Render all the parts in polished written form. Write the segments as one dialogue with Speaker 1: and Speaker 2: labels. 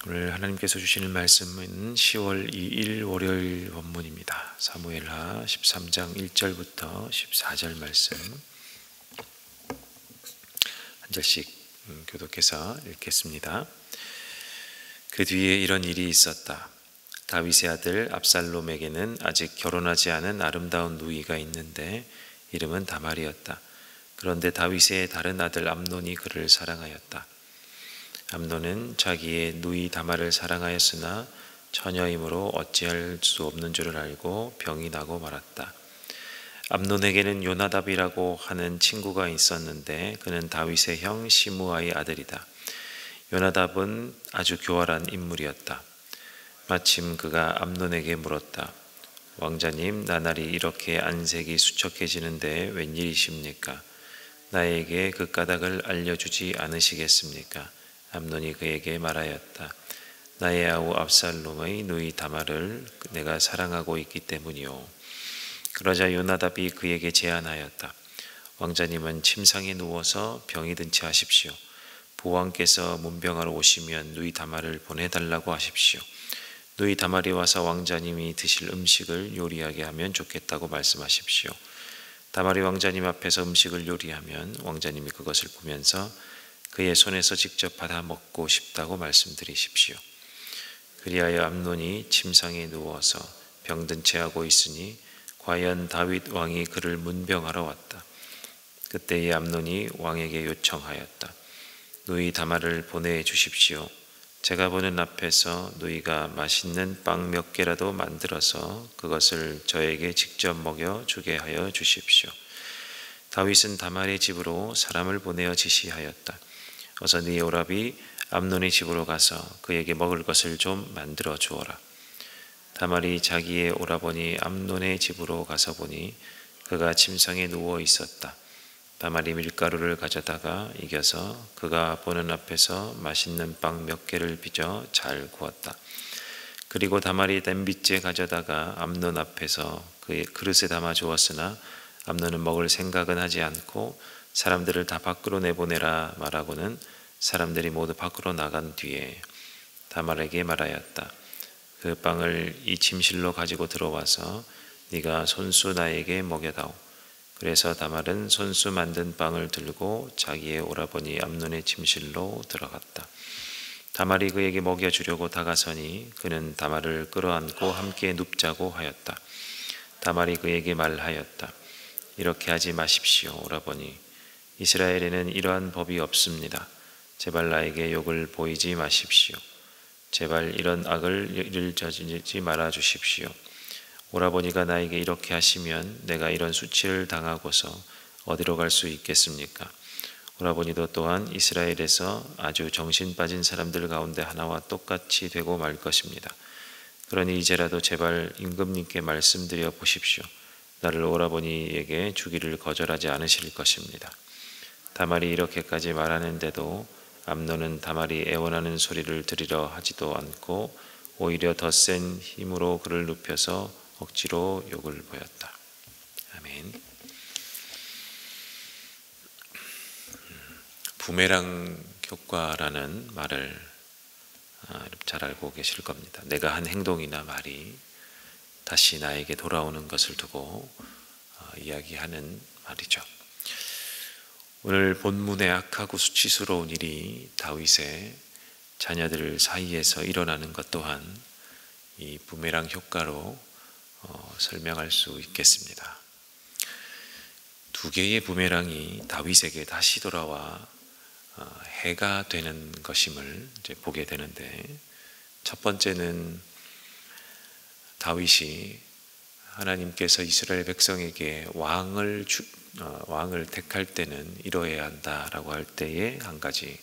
Speaker 1: 오늘 하나님께서 주시는 말씀은 10월 2일 월요일 본문입니다. 사무엘하 13장 1절부터 14절 말씀 한 절씩 교독해서 읽겠습니다. 그 뒤에 이런 일이 있었다. 다윗의 아들 압살롬에게는 아직 결혼하지 않은 아름다운 누이가 있는데 이름은 다말이었다. 그런데 다윗의 다른 아들 암논이 그를 사랑하였다. 암논은 자기의 누이 다말을 사랑하였으나 처녀이므로 어찌할 수 없는 줄을 알고 병이 나고 말았다. 암논에게는 요나답이라고 하는 친구가 있었는데 그는 다윗의 형 시므아의 아들이다. 요나답은 아주 교활한 인물이었다. 마침 그가 암논에게 물었다. 왕자님, 나날이 이렇게 안색이 수척해지는데 웬일이십니까? 나에게 그 까닭을 알려주지 않으시겠습니까? 암논이 그에게 말하였다. 나의 아우 압살롬의 누이 다말을 내가 사랑하고 있기 때문이요. 그러자 요나답이 그에게 제안하였다. 왕자님은 침상에 누워서 병이 든 채 하십시오. 보왕께서 문병하러 오시면 누이 다말을 보내달라고 하십시오. 누이 다말이 와서 왕자님이 드실 음식을 요리하게 하면 좋겠다고 말씀하십시오. 다말이 왕자님 앞에서 음식을 요리하면 왕자님이 그것을 보면서 그의 손에서 직접 받아 먹고 싶다고 말씀드리십시오. 그리하여 암논이 침상에 누워서 병든 채 하고 있으니 과연 다윗 왕이 그를 문병하러 왔다. 그때의 암논이 왕에게 요청하였다. 누이 다말을 보내주십시오. 제가 보는 앞에서 누이가 맛있는 빵 몇 개라도 만들어서 그것을 저에게 직접 먹여주게 하여 주십시오. 다윗은 다말의 집으로 사람을 보내어 지시하였다. 어서 네 오라비 암논의 집으로 가서 그에게 먹을 것을 좀 만들어 주어라. 다말이 자기의 오라버니 암논의 집으로 가서 보니 그가 침상에 누워 있었다. 다말이 밀가루를 가져다가 이겨서 그가 보는 앞에서 맛있는 빵 몇 개를 빚어 잘 구웠다. 그리고 다말이 냄비째 가져다가 암논 앞에서 그의 그릇에 담아 주었으나 암논은 먹을 생각은 하지 않고 사람들을 다 밖으로 내보내라 말하고는 사람들이 모두 밖으로 나간 뒤에 다말에게 말하였다. 그 빵을 이 침실로 가지고 들어와서 네가 손수 나에게 먹여다오. 그래서 다말은 손수 만든 빵을 들고 자기의 오라버니 암논의 침실로 들어갔다. 다말이 그에게 먹여주려고 다가서니 그는 다말을 끌어안고 함께 눕자고 하였다. 다말이 그에게 말하였다. 이렇게 하지 마십시오, 오라버니. 이스라엘에는 이러한 법이 없습니다. 제발 나에게 욕을 보이지 마십시오. 제발 이런 악을 저지르지 말아 주십시오. 오라버니가 나에게 이렇게 하시면 내가 이런 수치를 당하고서 어디로 갈 수 있겠습니까? 오라버니도 또한 이스라엘에서 아주 정신 빠진 사람들 가운데 하나와 똑같이 되고 말 것입니다. 그러니 이제라도 제발 임금님께 말씀드려 보십시오. 나를 오라버니에게 주기를 거절하지 않으실 것입니다. 다말이 이렇게까지 말하는데도 암논은 다말이 애원하는 소리를 들으려 하지도 않고 오히려 더 센 힘으로 그를 눕혀서 억지로 욕을 보였다. 아멘. 부메랑 효과라는 말을 잘 알고 계실 겁니다. 내가 한 행동이나 말이 다시 나에게 돌아오는 것을 두고 이야기하는 말이죠. 오늘 본문의 악하고 수치스러운 일이 다윗의 자녀들 사이에서 일어나는 것 또한 이 부메랑 효과로 설명할 수 있겠습니다. 두 개의 부메랑이 다윗에게 다시 돌아와 해가 되는 것임을 이제 보게 되는데, 첫 번째는 다윗이 하나님께서 이스라엘 백성에게 왕을 택할 때는 이뤄야 한다라고 할 때에 한 가지,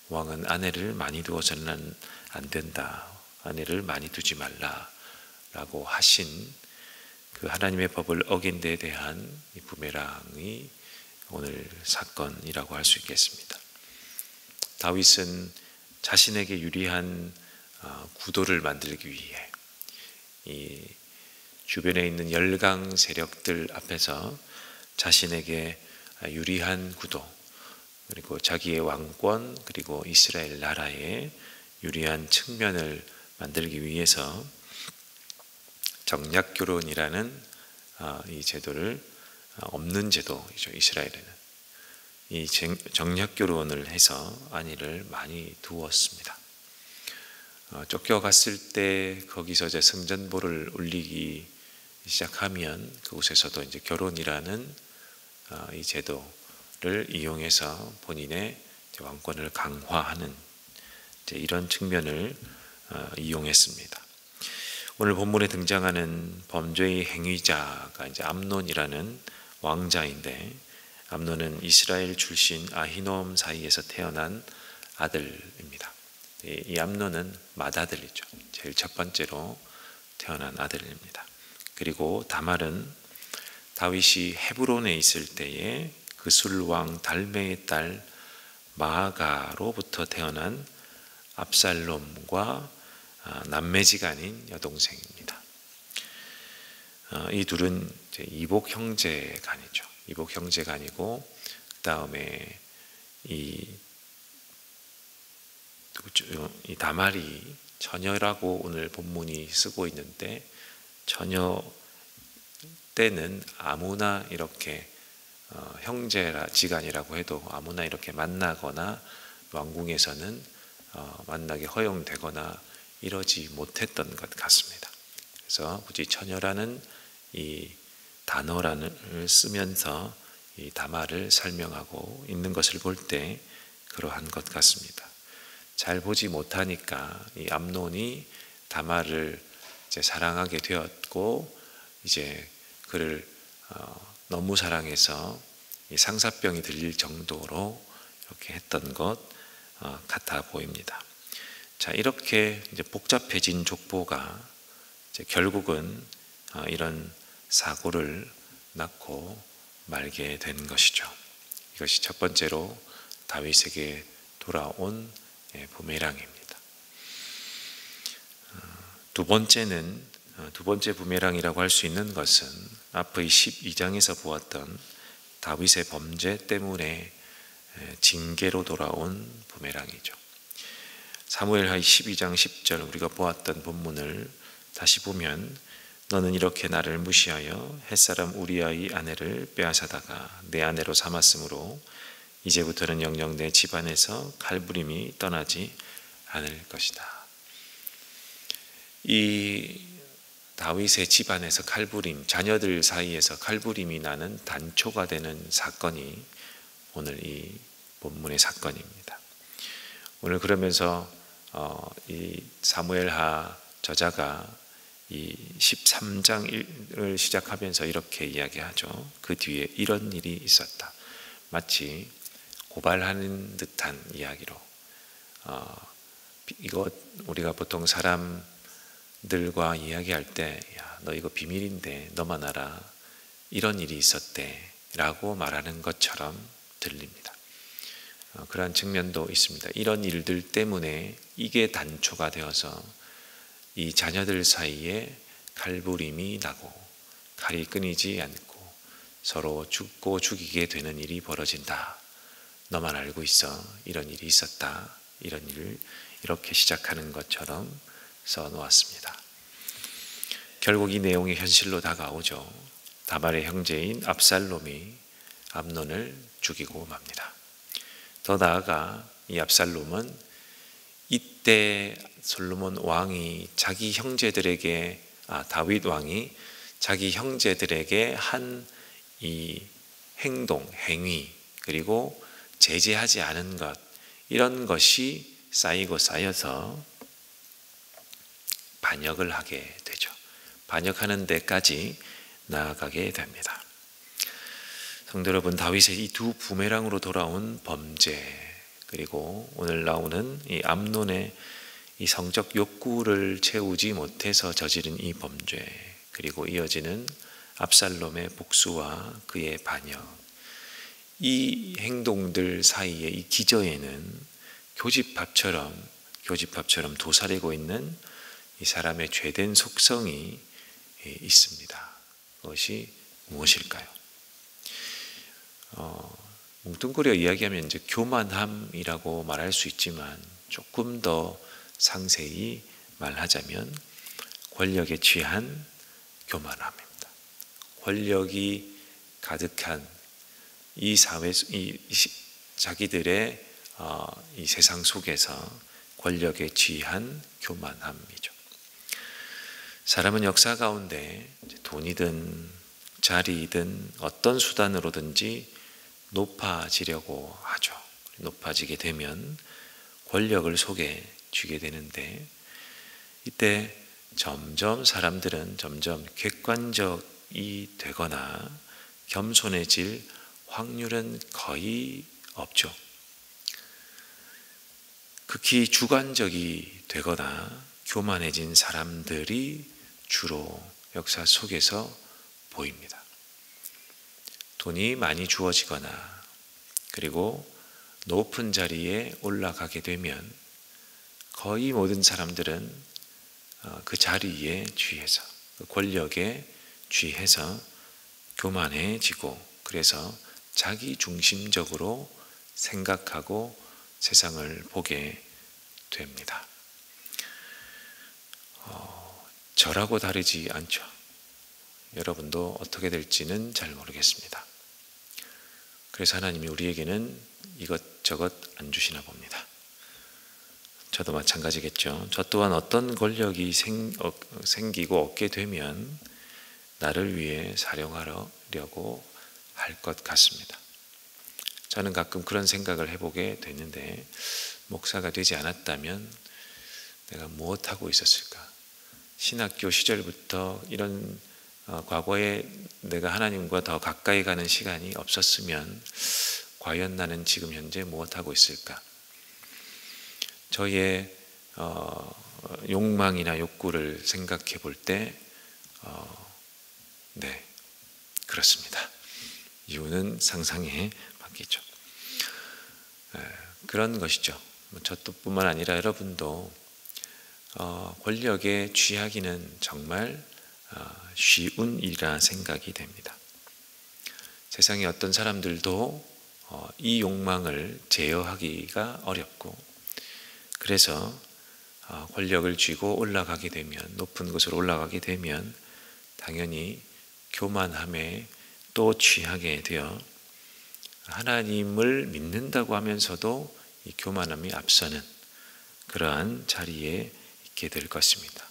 Speaker 1: 왕은 아내를 많이 두어서는 안 된다, 아내를 많이 두지 말라라고 하신 그 하나님의 법을 어긴 데에 대한 이 부메랑이 오늘 사건이라고 할 수 있겠습니다. 다윗은 자신에게 유리한 구도를 만들기 위해 이 주변에 있는 열강 세력들 앞에서 자신에게 유리한 구도, 그리고 자기의 왕권, 그리고 이스라엘 나라의 유리한 측면을 만들기 위해서 정략결혼이라는 이 제도를 없는 제도이죠. 이스라엘에는 이 정략결혼을 해서 안위를 많이 두었습니다. 쫓겨갔을 때 거기서 이제 성전보를 울리기 시작하면 그곳에서도 이제 결혼이라는 이 제도를 이용해서 본인의 왕권을 강화하는 이런 측면을 이용했습니다. 오늘 본문에 등장하는 범죄의 행위자가 이제 암논이라는 왕자인데, 암논은 이스라엘 출신 아히노암 사이에서 태어난 아들입니다. 이 암논은 맏아들이죠. 제일 첫 번째로 태어난 아들입니다. 그리고 다말은 다윗이 헤브론에 있을 때에 그술 왕 달메의 딸 마아가로부터 태어난 압살롬과 남매지간인 여동생입니다. 이 둘은 이복 형제간이죠. 이복 형제간이고, 그 다음에 이 다말이 처녀라고 오늘 본문이 쓰고 있는데, 처녀 때는 아무나 이렇게 형제지간이라고 해도 아무나 이렇게 만나거나 왕궁에서는 만나게 허용되거나 이러지 못했던 것 같습니다. 그래서 굳이 처녀라는 이 단어를 쓰면서 이 다말을 설명하고 있는 것을 볼 때 그러한 것 같습니다. 잘 보지 못하니까 이 암논이 다말을 이제 사랑하게 되었고, 이제 그를 너무 사랑해서 이 상사병이 들릴 정도로 이렇게 했던 것 같아 보입니다. 자, 이렇게 이제 복잡해진 족보가 이제 결국은 이런 사고를 낳고 말게 된 것이죠. 이것이 첫 번째로 다윗에게 돌아온 부메랑입니다. 두 번째 부메랑이라고 할 수 있는 것은 앞의 12장에서 보았던 다윗의 범죄 때문에 징계로 돌아온 부메랑이죠. 사무엘하 12장 10절 우리가 보았던 본문을 다시 보면, 너는 이렇게 나를 무시하여 햇사람 우리아의 아내를 빼앗아다가 내 아내로 삼았으므로 이제부터는 영영 내 집안에서 칼부림이 떠나지 않을 것이다. 이 다윗의 집안에서 칼부림, 자녀들 사이에서 칼부림이 나는 단초가 되는 사건이 오늘 이 본문의 사건입니다. 오늘 그러면서 이 사무엘하 저자가 이 13장을 시작하면서 이렇게 이야기하죠. 그 뒤에 이런 일이 있었다. 마치 고발하는 듯한 이야기로, 이거 우리가 보통 사람들과 이야기할 때, 야, 너 이거 비밀인데 너만 알아, 이런 일이 있었대 라고 말하는 것처럼 들립니다. 그러한 측면도 있습니다. 이런 일들 때문에 이게 단초가 되어서 이 자녀들 사이에 칼부림이 나고 칼이 끊이지 않고 서로 죽고 죽이게 되는 일이 벌어진다. 너만 알고 있어. 이런 일이 있었다. 이런 일을 이렇게 시작하는 것처럼 써놓았습니다. 결국 이 내용이 현실로 다가오죠. 다말의 형제인 압살롬이 암논을 죽이고 맙니다. 더 나아가 이 압살롬은 이때 솔로몬 왕이 자기 형제들에게, 다윗 왕이 자기 형제들에게 한 이 행동, 행위, 그리고 제재하지 않은 것, 이런 것이 쌓이고 쌓여서 반역을 하게 되죠. 반역하는 데까지 나아가게 됩니다. 성도 여러분, 다윗의 이 두 부메랑으로 돌아온 범죄, 그리고 오늘 나오는 이 암논의 이 성적 욕구를 채우지 못해서 저지른 이 범죄, 그리고 이어지는 압살롬의 복수와 그의 반역, 이 행동들 사이의 이 기저에는 교집합처럼 도사리고 있는 이 사람의 죄된 속성이 있습니다. 그것이 무엇일까요? 뭉뚱그려 이야기하면 이제 교만함이라고 말할 수 있지만, 조금 더 상세히 말하자면 권력에 취한 교만함입니다. 권력이 가득한 이 사회, 자기들의 이 세상 속에서 권력에 취한 교만함이죠. 사람은 역사 가운데 돈이든 자리이든 어떤 수단으로든지 높아지려고 하죠. 높아지게 되면 권력을 속에 쥐게 되는데, 이때 점점 사람들은 점점 객관적이 되거나 겸손해질 확률은 거의 없죠. 극히 주관적이 되거나 교만해진 사람들이 주로 역사 속에서 보입니다. 돈이 많이 주어지거나 그리고 높은 자리에 올라가게 되면 거의 모든 사람들은 그 자리에 취해서, 그 권력에 취해서 교만해지고, 그래서 자기 중심적으로 생각하고 세상을 보게 됩니다. 저라고 다르지 않죠. 여러분도 어떻게 될지는 잘 모르겠습니다. 그래서 하나님이 우리에게는 이것저것 안 주시나 봅니다. 저도 마찬가지겠죠. 저 또한 어떤 권력이 생기고 얻게 되면 나를 위해 사용하려고 할 것 같습니다. 저는 가끔 그런 생각을 해보게 되는데, 목사가 되지 않았다면 내가 무엇하고 있었을까? 신학교 시절부터 이런 과거에 내가 하나님과 더 가까이 가는 시간이 없었으면 과연 나는 지금 현재 무엇하고 있을까? 저의 욕망이나 욕구를 생각해 볼 때 네, 그렇습니다. 이유는 상상에 맡기죠. 그런 것이죠. 저뿐만 아니라 여러분도 권력에 취하기는 정말 쉬운 일이라 생각이 됩니다. 세상의 어떤 사람들도 이 욕망을 제어하기가 어렵고, 그래서 권력을 쥐고 올라가게 되면, 높은 곳으로 올라가게 되면 당연히 교만함에 또 취하게 되어 하나님을 믿는다고 하면서도 이 교만함이 앞서는 그러한 자리에 있게 될 것입니다.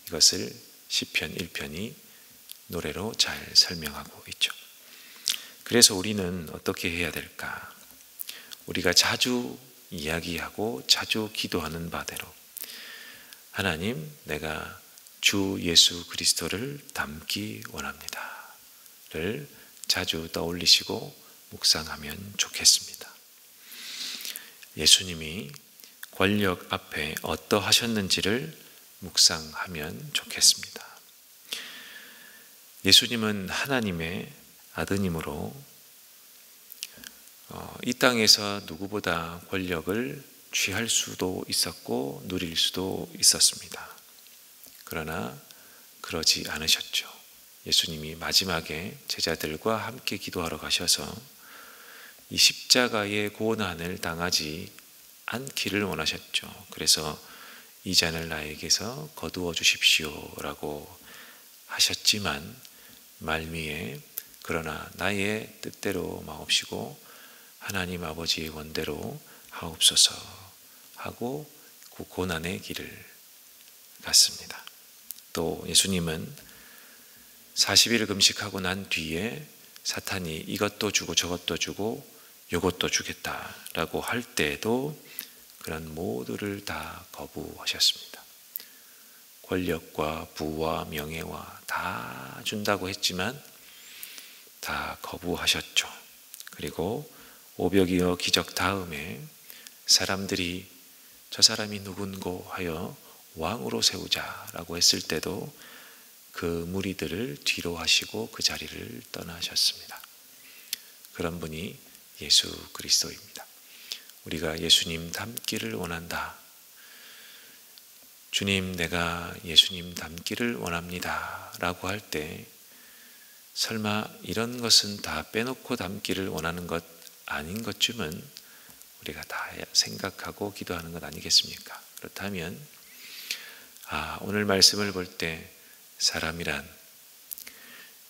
Speaker 1: 이것을 시편 1편이 노래로 잘 설명하고 있죠. 그래서 우리는 어떻게 해야 될까? 우리가 자주 이야기하고 자주 기도하는 바대로, 하나님, 내가 주 예수 그리스도를 닮기 원합니다 를 자주 떠올리시고 묵상하면 좋겠습니다. 예수님이 권력 앞에 어떠하셨는지를 묵상하면 좋겠습니다. 예수님은 하나님의 아드님으로 이 땅에서 누구보다 권력을 취할 수도 있었고 누릴 수도 있었습니다. 그러나 그러지 않으셨죠. 예수님이 마지막에 제자들과 함께 기도하러 가셔서 이 십자가의 고난을 당하지 않기를 원하셨죠. 그래서 이 잔을 나에게서 거두어 주십시오 라고 하셨지만, 말미에 그러나 나의 뜻대로 마옵시고 하나님 아버지의 원대로 하옵소서 하고 그 고난의 길을 갔습니다. 또 예수님은 40일 금식하고 난 뒤에 사탄이 이것도 주고 저것도 주고 이것도 주겠다라고 할 때에도 그런 모두를 다 거부하셨습니다. 권력과 부와 명예와 다 준다고 했지만 다 거부하셨죠. 그리고 오병이어 기적 다음에 사람들이 저 사람이 누군고 하여 왕으로 세우자라고 했을 때도 그 무리들을 뒤로 하시고 그 자리를 떠나셨습니다. 그런 분이 예수 그리스도입니다. 우리가 예수님 닮기를 원한다. 주님, 내가 예수님 닮기를 원합니다 라고 할 때 설마 이런 것은 다 빼놓고 닮기를 원하는 것 아닌 것쯤은 우리가 다 생각하고 기도하는 것 아니겠습니까? 그렇다면 오늘 말씀을 볼 때 사람이란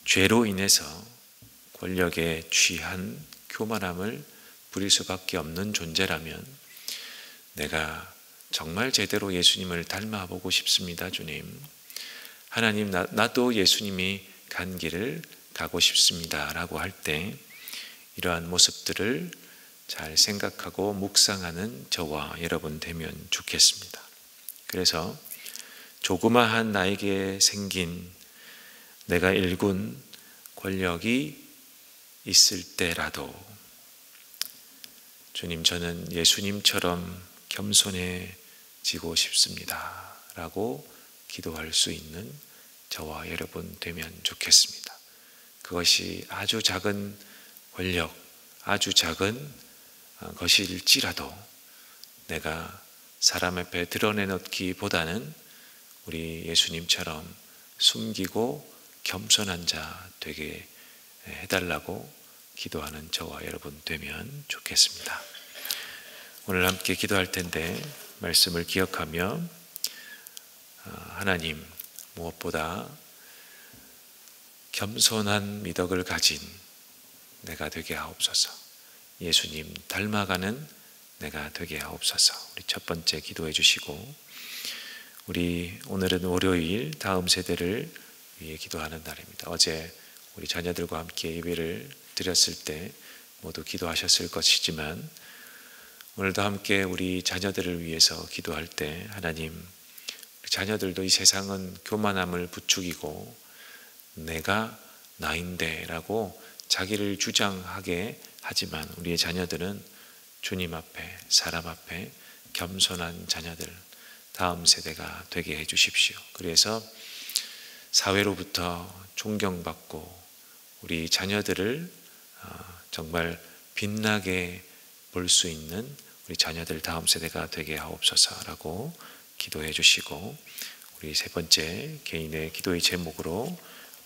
Speaker 1: 죄로 인해서 권력에 취한 교만함을 부릴 수밖에 없는 존재라면 내가 정말 제대로 예수님을 닮아보고 싶습니다. 주님, 하나님, 나도 예수님이 간 길을 가고 싶습니다 라고 할 때 이러한 모습들을 잘 생각하고 묵상하는 저와 여러분 되면 좋겠습니다. 그래서 조그마한 나에게 생긴 내가 일군 권력이 있을 때라도 주님, 저는 예수님처럼 겸손해지고 싶습니다 라고 기도할 수 있는 저와 여러분 되면 좋겠습니다. 그것이 아주 작은 권력, 아주 작은 것일지라도 내가 사람 앞에 드러내놓기보다는 우리 예수님처럼 숨기고 겸손한 자 되게 해달라고 기도하는 저와 여러분 되면 좋겠습니다. 오늘 함께 기도할 텐데 말씀을 기억하며 하나님, 무엇보다 겸손한 미덕을 가진 내가 되게 하옵소서. 예수님 닮아가는 내가 되게 하옵소서. 우리 첫 번째 기도해 주시고, 우리 오늘은 월요일 다음 세대를 위해 기도하는 날입니다. 어제 우리 자녀들과 함께 예배를 드렸을 때 모두 기도하셨을 것이지만 오늘도 함께 우리 자녀들을 위해서 기도할 때 하나님, 우리 자녀들도 이 세상은 교만함을 부추기고 내가 나인데 라고 자기를 주장하게 하지만 우리의 자녀들은 주님 앞에, 사람 앞에 겸손한 자녀들, 다음 세대가 되게 해 주십시오. 그래서 사회로부터 존경받고 우리 자녀들을 정말 빛나게 볼 수 있는 우리 자녀들 다음 세대가 되게 하옵소서라고 기도해 주시고, 우리 세 번째 개인의 기도의 제목으로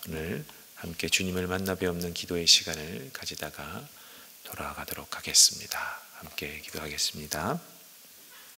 Speaker 1: 오늘 함께 주님을 만나 뵙는 기도의 시간을 가지다가 돌아가도록 하겠습니다. 함께 기도하겠습니다.